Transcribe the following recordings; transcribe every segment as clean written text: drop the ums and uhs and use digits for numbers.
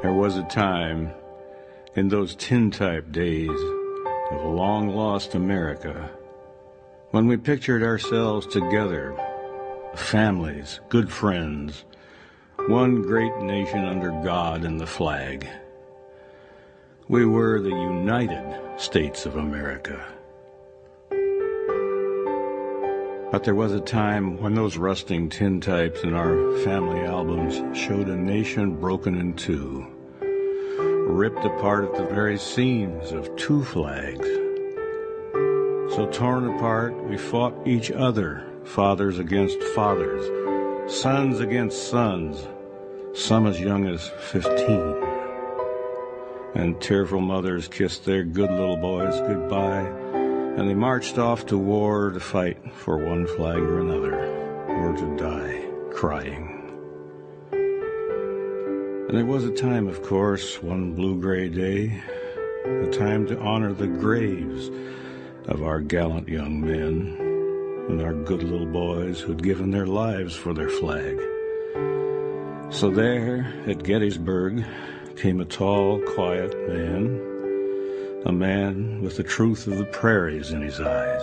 There was a time in those tin-type days of long-lost America when we pictured ourselves together, families, good friends, one great nation under God and the flag. We were the United States of America. But there was a time when those rusting tintypes in our family albums showed a nation broken in two, ripped apart at the very seams of two flags. So torn apart, we fought each other, fathers against fathers, sons against sons, some as young as 15. And tearful mothers kissed their good little boys goodbye, and they marched off to war to fight for one flag or another, or to die crying. And there was a time, of course, one blue-gray day, a time to honor the graves of our gallant young men and our good little boys who'd given their lives for their flag. So there, at Gettysburg, came a tall, quiet man, a man with the truth of the prairies in his eyes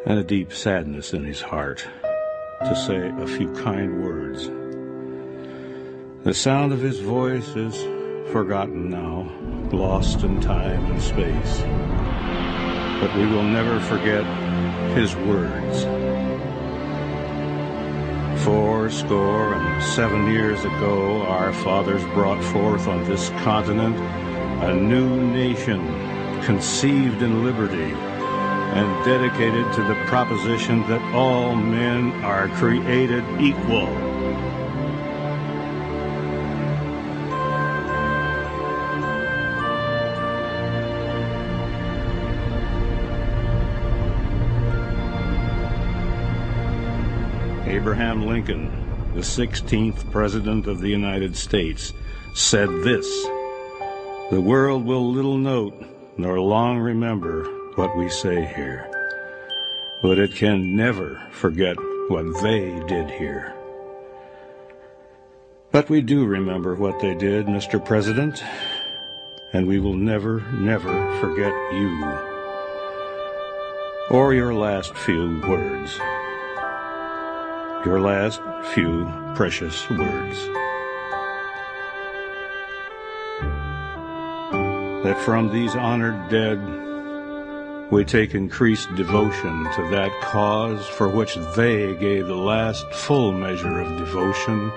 and a deep sadness in his heart, to say a few kind words. The sound of his voice is forgotten now, lost in time and space, but we will never forget his words. 77 years ago, our fathers brought forth on this continent a new nation conceived in liberty and dedicated to the proposition that all men are created equal. Abraham Lincoln, the 16th President of the United States, said this: "The world will little note nor long remember what we say here, but it can never forget what they did here." But we do remember what they did, Mr. President, and we will never, never forget you or your last few words. Your last few precious words. That from these honored dead we take increased devotion to that cause for which they gave the last full measure of devotion.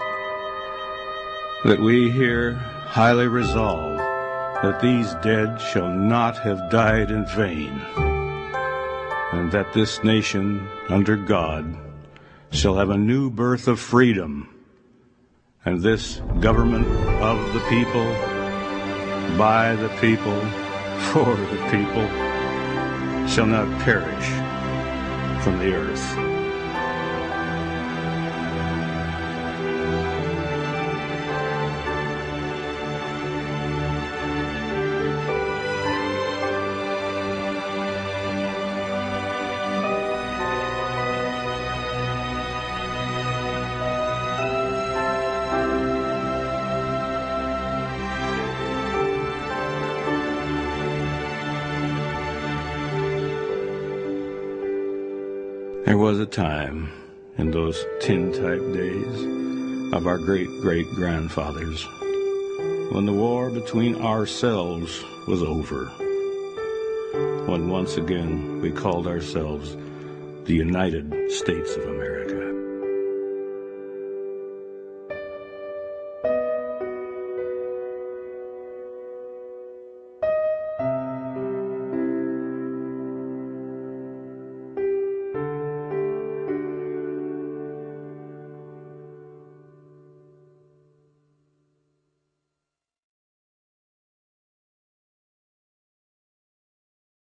That we here highly resolve that these dead shall not have died in vain, and that this nation under God shall have a new birth of freedom, and this government of the people, by the people, for the people, shall not perish from the earth. There was a time in those tin-type days of our great-great-grandfathers when the war between ourselves was over, when once again we called ourselves the United States of America.